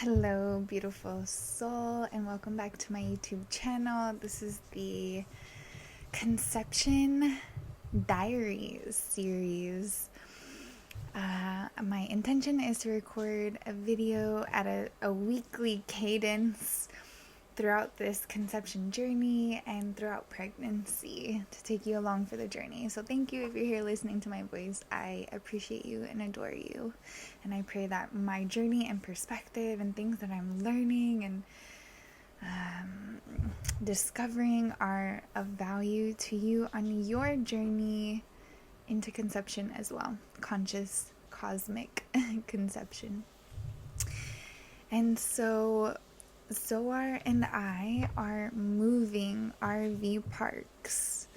Hello, beautiful soul, and welcome back to my YouTube channel. This is the Conception Diaries series. My intention is to record a video at a weekly cadence throughout this conception journey and throughout pregnancy to take you along for the journey. So thank you if you're here listening to my voice. I appreciate you and adore you. And I pray that my journey and perspective and things that I'm learning and discovering are of value to you on your journey into conception as well. Conscious, cosmic conception. And so Zoar and I are moving RV parks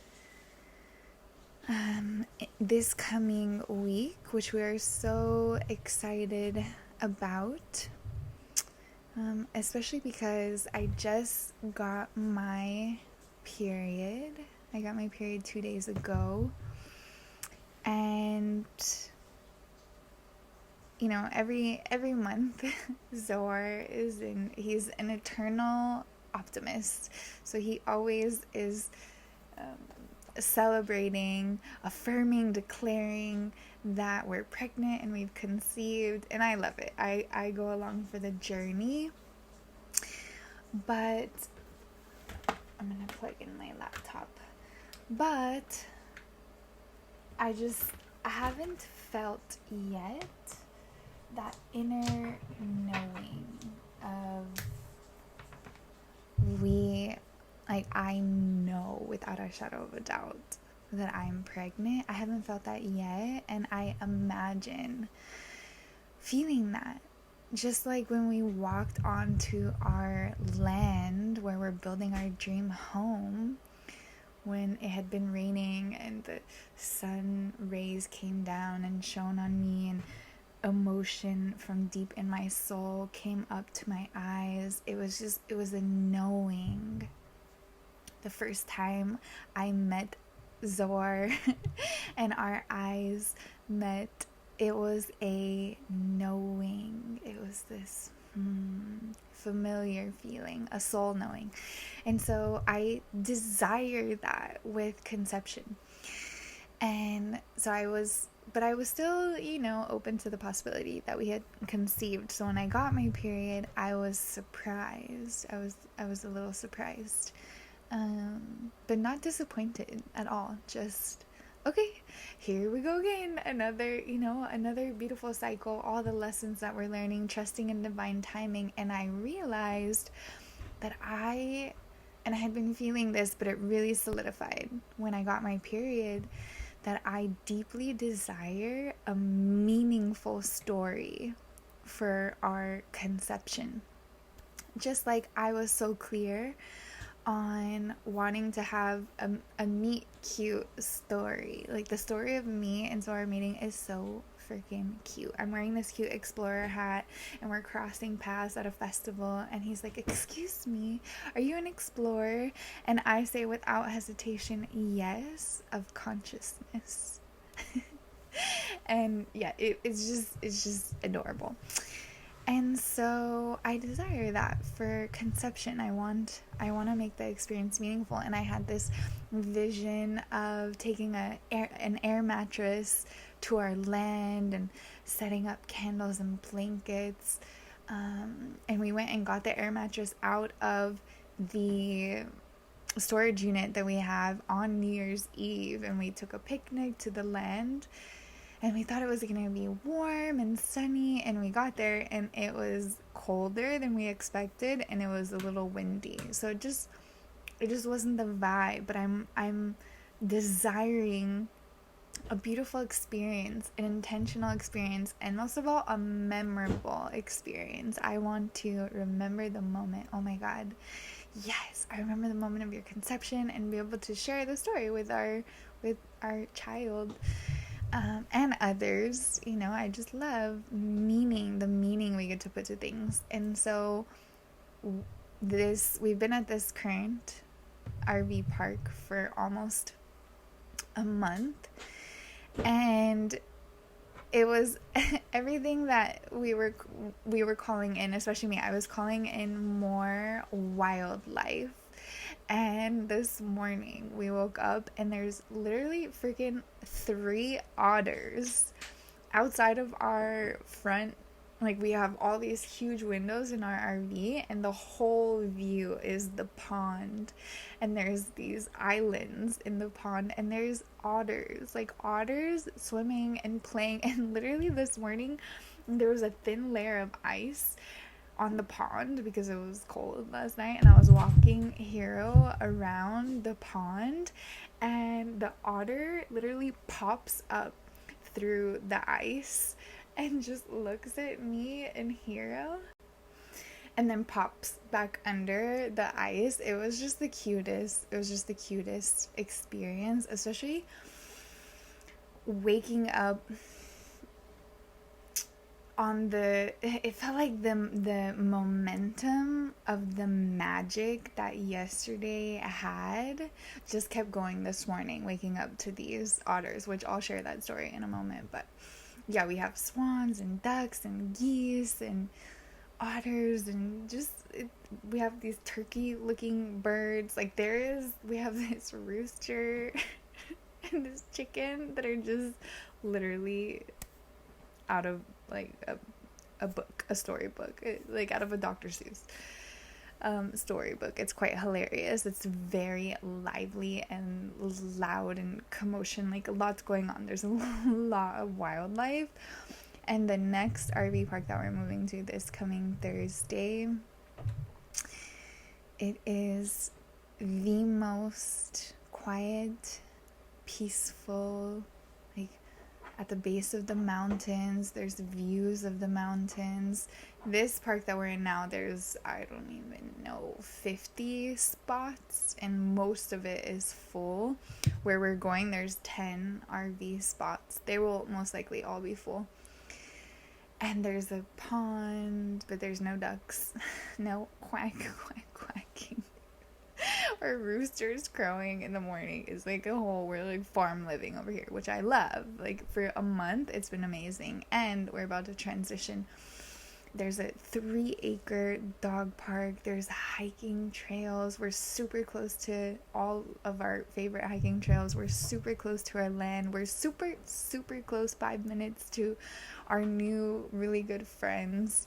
this coming week, which we are so excited about, especially because I just got my period. I got my period 2 days ago, and you know, every month Zoar he's an eternal optimist, so he always is celebrating, affirming, declaring that we're pregnant and we've conceived, and I love it. I go along for the journey, but I'm gonna plug in my laptop. But I haven't felt yet that inner knowing of I know without a shadow of a doubt that I'm pregnant. I haven't felt that yet, and I imagine feeling that. Just like when we walked onto our land where we're building our dream home, when it had been raining and the sun rays came down and shone on me, and emotion from deep in my soul came up to my eyes. It was a knowing. The first time I met Zoar and our eyes met, it was a knowing. It was this familiar feeling, a soul knowing. And so I desire that with conception. And so I was still, open to the possibility that we had conceived. So when I got my period, I was surprised. I was a little surprised, but not disappointed at all. Just, okay, here we go again. Another beautiful cycle, all the lessons that we're learning, trusting in divine timing. And I realized that I had been feeling this, but it really solidified when I got my period, that I deeply desire a meaningful story for our conception. Just like I was so clear on wanting to have a meet cute story. Like, the story of me and Zoar meeting is so freaking cute. I'm wearing this cute explorer hat and we're crossing paths at a festival, and he's like, "Excuse me, are you an explorer?" And I say without hesitation, "Yes," of consciousness. And yeah, it's just adorable. And so I desire that for conception. I want to make the experience meaningful. And I had this vision of taking an air mattress to our land and setting up candles and blankets. And we went and got the air mattress out of the storage unit that we have on New Year's Eve, and we took a picnic to the land. And we thought it was going to be warm and sunny, and we got there and it was colder than we expected, and it was a little windy. So it just wasn't the vibe. But I'm desiring a beautiful experience, an intentional experience, and most of all, a memorable experience. I want to remember the moment. Oh my God. Yes, I remember the moment of your conception, and be able to share the story with our child. And others. I just love the meaning we get to put to things. And so we've been at this current RV park for almost a month, and It was everything that we were calling in, especially me. I was calling in more wildlife. And this morning we woke up and there's literally freaking 3 otters outside of our front. Like, we have all these huge windows in our RV, and the whole view is the pond. And there's these islands in the pond, and there's otters, like otters swimming and playing. And literally this morning, there was a thin layer of ice on the pond because it was cold last night, and I was walking Hero around the pond, and the otter literally pops up through the ice and just looks at me and Hero and then pops back under the ice. It was just the cutest. It was just the cutest experience, especially waking up on it felt like the momentum of the magic that yesterday had just kept going this morning, waking up to these otters, which I'll share that story in a moment. But yeah, we have swans and ducks and geese and otters, and we have these turkey looking birds. Like, we have this rooster and this chicken that are just literally out of like a book, a storybook, like out of a Dr. Seuss storybook. It's quite hilarious. It's very lively and loud and commotion, like a lot's going on. There's a lot of wildlife. And the next RV park that we're moving to this coming Thursday, it is the most quiet, peaceful, like at the base of the mountains. There's views of the mountains. This park that we're in now, there's, I don't even know, 50 spots, and most of it is full. Where we're going, there's 10 RV spots. They will most likely all be full. And there's a pond, but there's no ducks. No quacking. Or roosters crowing in the morning. Is like we're like farm living over here, which I love. Like, for a month, it's been amazing. And we're about to transition. There's a 3-acre dog park. There's hiking trails. We're super close to all of our favorite hiking trails. We're super close to our land. We're super, super close, 5 minutes to our new really good friends.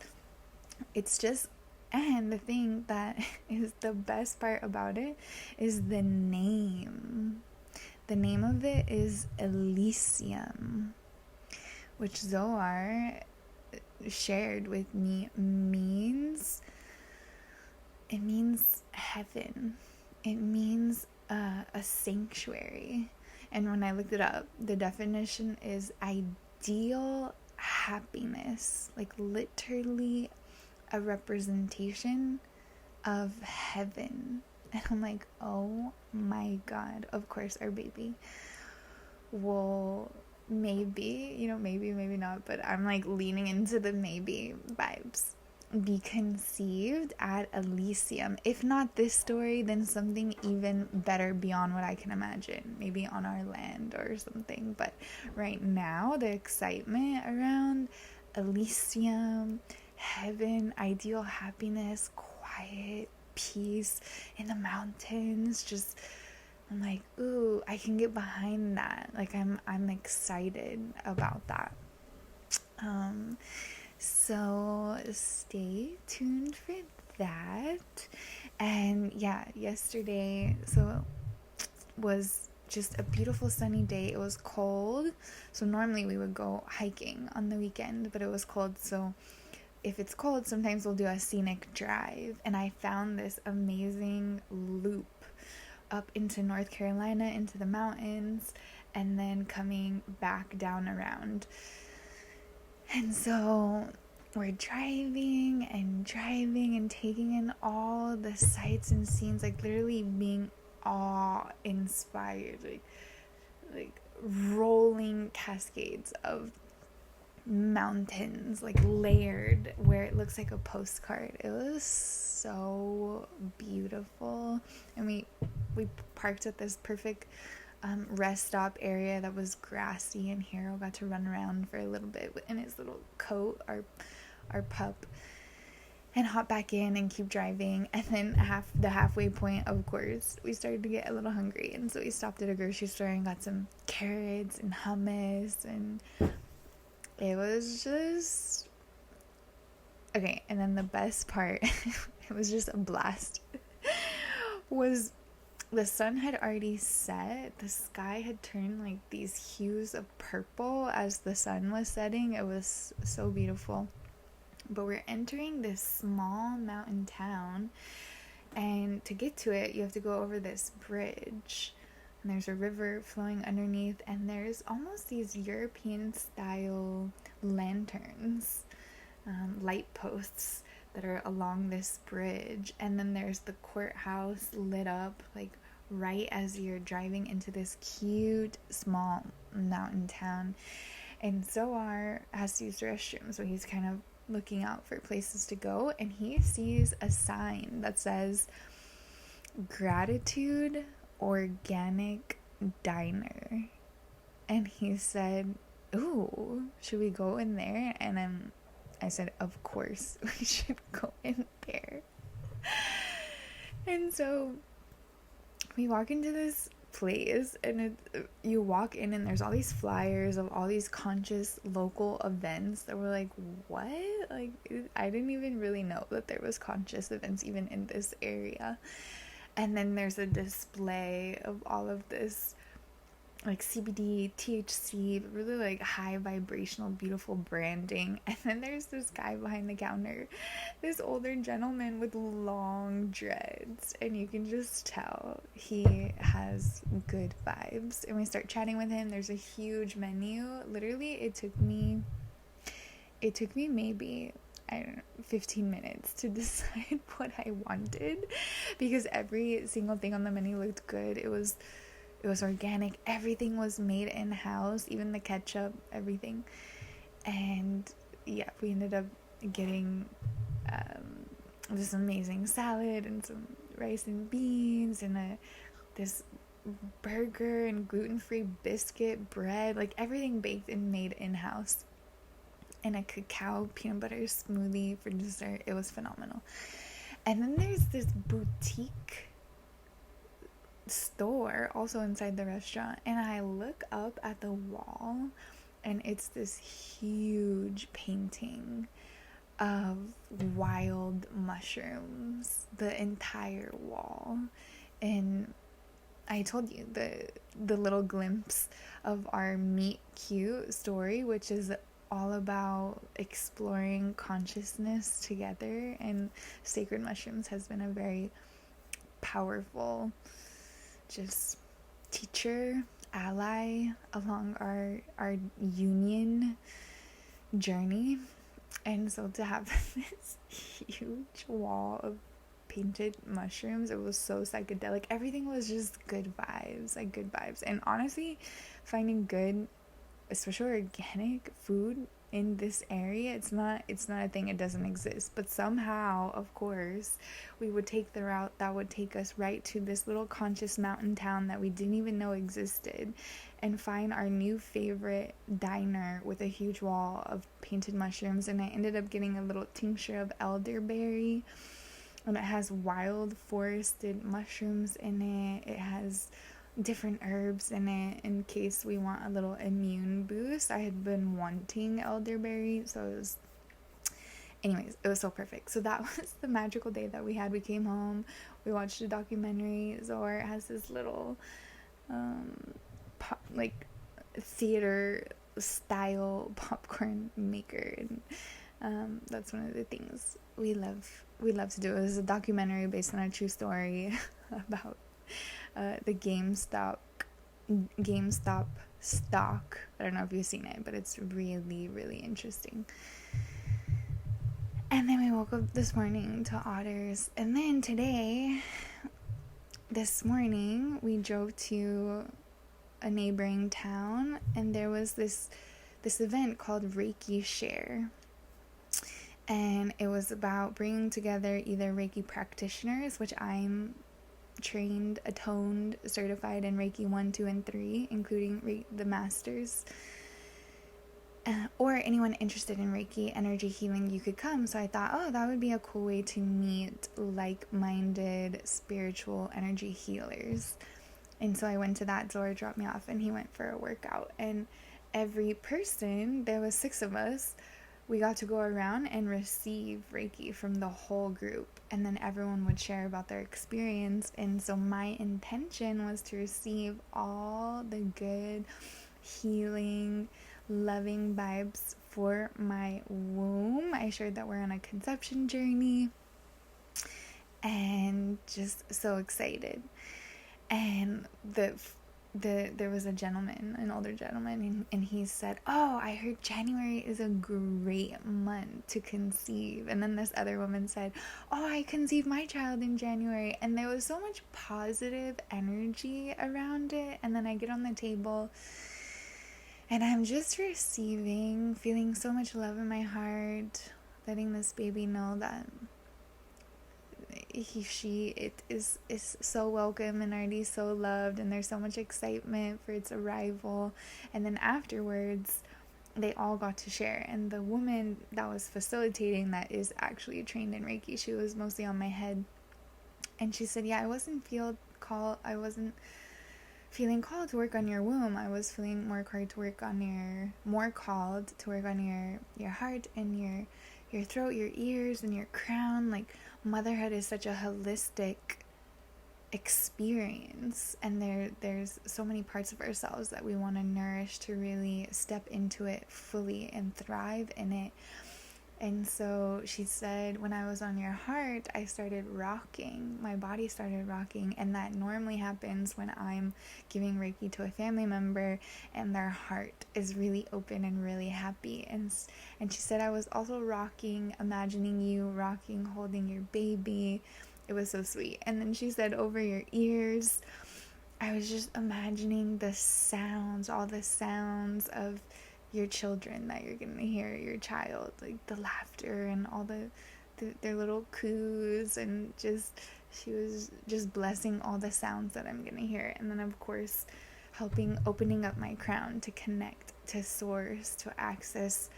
It's just, and the thing that is the best part about it is the name. The name of it is Elysium, which Zohar shared with me means heaven. It means a sanctuary. And when I looked it up, the definition is ideal happiness, like literally a representation of heaven. And I'm like, oh my God, of course our baby will maybe not, but I'm like leaning into the maybe vibes, be conceived at Elysium. If not this story, then something even better beyond what I can imagine, maybe on our land or something. But right now, the excitement around Elysium, heaven, ideal happiness, quiet, peace in the mountains, just, I'm like, ooh, I can get behind that. Like, I'm excited about that. So stay tuned for that. And yeah, yesterday was just a beautiful sunny day. It was cold. So normally we would go hiking on the weekend, but it was cold. So if it's cold, sometimes we'll do a scenic drive. And I found this amazing loop up into North Carolina, into the mountains, and then coming back down around. And so we're driving and taking in all the sights and scenes, like literally being awe-inspired, like rolling cascades of mountains, like layered, where it looks like a postcard. It was so beautiful. And we parked at this perfect rest stop area that was grassy, and Hero got to run around for a little bit in his little coat, our pup, and hop back in and keep driving. And then the halfway point, of course, we started to get a little hungry, and so we stopped at a grocery store and got some carrots and hummus, and it was just okay. And then the best part, it was just a blast, was the sun had already set. The sky had turned like these hues of purple as the sun was setting. It was so beautiful. But we're entering this small mountain town, and to get to it, you have to go over this bridge. And there's a river flowing underneath, and there's almost these European style lanterns, light posts that are along this bridge. And then there's the courthouse lit up like right as you're driving into this cute small mountain town. And Zohar has to use the restroom, so he's kind of looking out for places to go, and he sees a sign that says Gratitude Organic Diner. And he said, ooh, should we go in there? And I said, of course we should go in there. And so we walk into this place, and you walk in, and there's all these flyers of all these conscious local events that were like, what? Like, I didn't even really know that there was conscious events even in this area. And then there's a display of all of this like CBD, THC, but really like high vibrational, beautiful branding. And then there's this guy behind the counter, this older gentleman with long dreads, and you can just tell he has good vibes. And we start chatting with him. There's a huge menu. Literally, it took me maybe, I don't know, 15 minutes to decide what I wanted, because every single thing on the menu looked good. It was organic. Everything was made in-house, even the ketchup, everything. And yeah, we ended up getting this amazing salad and some rice and beans and this burger and gluten-free biscuit bread, like everything baked and made in-house, and a cacao peanut butter smoothie for dessert. It was phenomenal. And then there's this boutique store also inside the restaurant, and I look up at the wall, and it's this huge painting of wild mushrooms, the entire wall. And I told you the little glimpse of our meet cute story, which is all about exploring consciousness together, and sacred mushrooms has been a very powerful just teacher, ally along our union journey. And so to have this huge wall of painted mushrooms, it was so psychedelic. Everything was just good vibes. And honestly, finding good, especially organic food in this area, it's not a thing. It doesn't exist. But somehow, of course, we would take the route that would take us right to this little conscious mountain town that we didn't even know existed, and find our new favorite diner with a huge wall of painted mushrooms. And I ended up getting a little tincture of elderberry, and it has wild forested mushrooms in it. It has different herbs in it in case we want a little immune boost. I had been wanting elderberry, so it was so perfect. So that was the magical day that we had. We came home, we watched a documentary. Zohar has this little theater style popcorn maker, and that's one of the things we love to do. It was a documentary based on a true story about the GameStop stock. I don't know if you've seen it, but it's really, really interesting. And then we woke up this morning to otters. And then this morning, we drove to a neighboring town, and there was this event called Reiki Share. And it was about bringing together either Reiki practitioners, which I'm trained, atoned, certified in Reiki 1, 2, and 3, including the masters. Or anyone interested in Reiki energy healing, you could come. So I thought, oh, that would be a cool way to meet like-minded spiritual energy healers. And so I went to that. Zora dropped me off and he went for a workout. And every person, there was 6 of us, we got to go around and receive Reiki from the whole group. And then everyone would share about their experience. And so my intention was to receive all the good, healing, loving vibes for my womb. I shared that we're on a conception journey and just so excited. And there was a gentleman, an older gentleman, and he said, oh, I heard January is a great month to conceive. And then this other woman said, oh, I conceived my child in January. And there was so much positive energy around it. And then I get on the table and I'm just receiving, feeling so much love in my heart, letting this baby know that it is so welcome and already so loved, and there's so much excitement for its arrival. And then afterwards, they all got to share. And the woman that was facilitating that is actually trained in Reiki. She was mostly on my head. And she said, yeah, I wasn't feeling called to work on your womb. I was feeling more called to work on your heart and your throat, your ears, and your crown. Like, motherhood is such a holistic experience, and there's so many parts of ourselves that we want to nourish to really step into it fully and thrive in it. And so she said, when I was on your heart, I started rocking. My body started rocking. And that normally happens when I'm giving Reiki to a family member and their heart is really open and really happy. And she said, I was also rocking, imagining you rocking, holding your baby. It was so sweet. And then she said, over your ears, I was just imagining the sounds, all the sounds of your children that you're gonna hear, your child, like the laughter and all their little coos, and she was just blessing all the sounds that I'm gonna hear. And then of course opening up my crown to connect to source, to access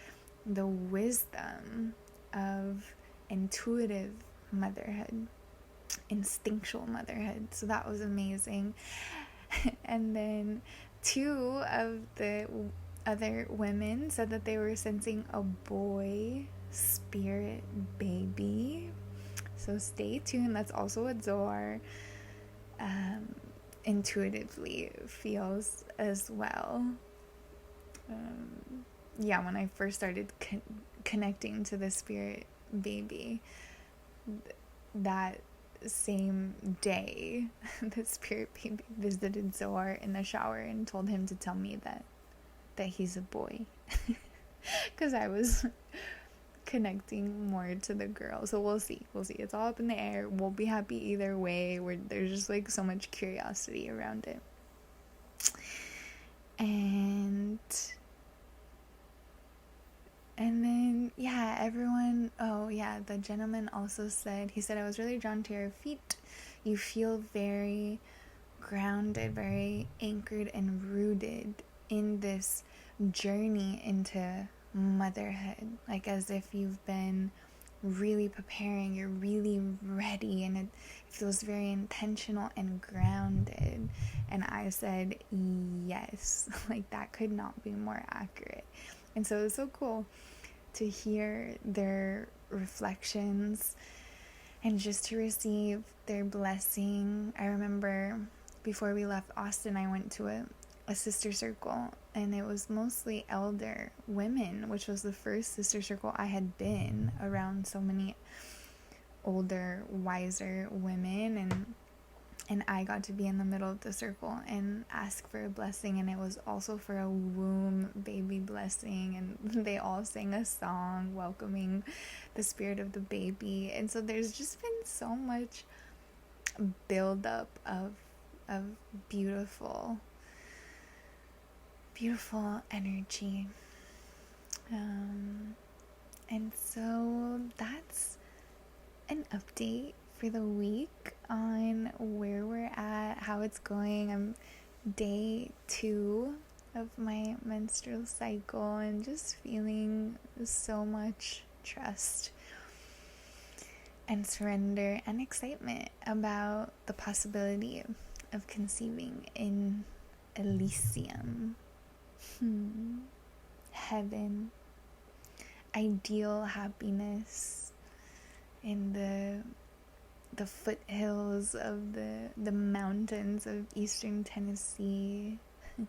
the wisdom of intuitive motherhood, instinctual motherhood. So that was amazing. And then 2 of the other women said that they were sensing a boy spirit baby. So stay tuned. That's also what Zohar intuitively feels as well. When I first started connecting to the spirit baby, that same day, the spirit baby visited Zohar in the shower and told him to tell me that he's a boy, because I was connecting more to the girl. So we'll see, it's all up in the air. We'll be happy either way. There's just like so much curiosity around it. And then everyone, the gentleman also said, he said, I was really drawn to your feet. You feel very grounded, very anchored and rooted in this journey into motherhood, like as if you've been really preparing, you're really ready, and it feels very intentional and grounded. And I said yes, like that could not be more accurate. And so it was so cool to hear their reflections and just to receive their blessing. I remember before we left Austin, I went to a sister circle, and it was mostly elder women, which was the first sister circle I had been around so many older, wiser women, and I got to be in the middle of the circle and ask for a blessing, and it was also for a womb baby blessing, and they all sang a song welcoming the spirit of the baby. And so there's just been so much buildup of beautiful energy. And so that's an update for the week on where we're at, how it's going. I'm day 2 of my menstrual cycle and just feeling so much trust and surrender and excitement about the possibility of conceiving in Elysium. Heaven. Ideal happiness in the foothills of the mountains of eastern Tennessee, where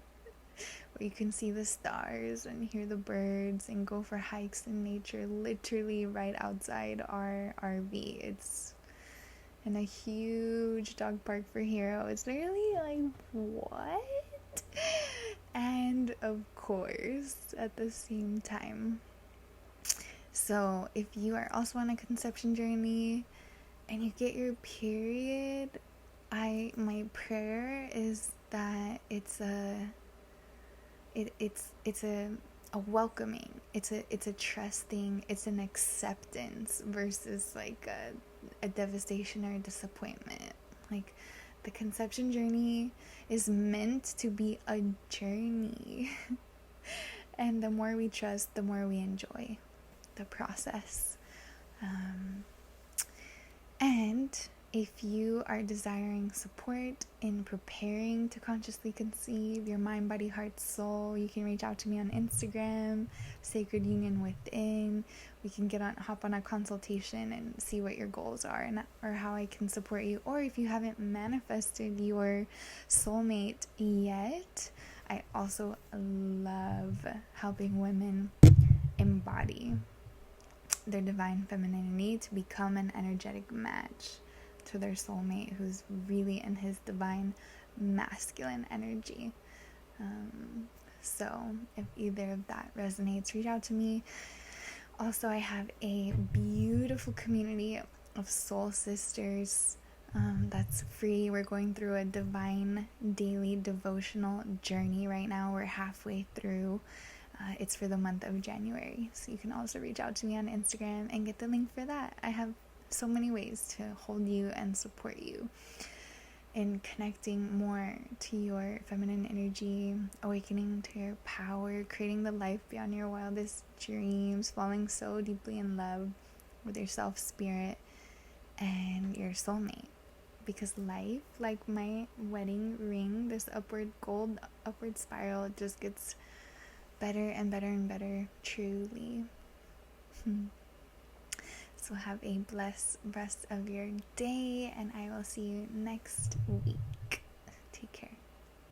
you can see the stars and hear the birds and go for hikes in nature, literally right outside our RV. It's in a huge dog park for Hero. It's literally like, what? And of course, at the same time, so if you are also on a conception journey and you get your period, my prayer is that it's a welcoming, it's a trusting, it's an acceptance versus like a devastation or a disappointment. Like, the conception journey is meant to be a journey. And the more we trust, the more we enjoy the process. And if you are desiring support in preparing to consciously conceive your mind, body, heart, soul, you can reach out to me on Instagram, SacredUnionWithin. We can hop on a consultation and see what your goals are or how I can support you. Or if you haven't manifested your soulmate yet, I also love helping women embody their divine femininity to become an energetic match to their soulmate who's really in his divine masculine energy. So if either of that resonates, reach out to me. Also, I have a beautiful community of soul sisters that's free. We're going through a divine daily devotional journey right now. We're halfway through. It's for the month of January. So you can also reach out to me on Instagram and get the link for that. I have so many ways to hold you and support you in connecting more to your feminine energy, awakening to your power, creating the life beyond your wildest dreams, falling so deeply in love with yourself, spirit, and your soulmate. Because life, like my wedding ring, this upward spiral, just gets better and better and better, truly. So have a blessed rest of your day, and I will see you next week.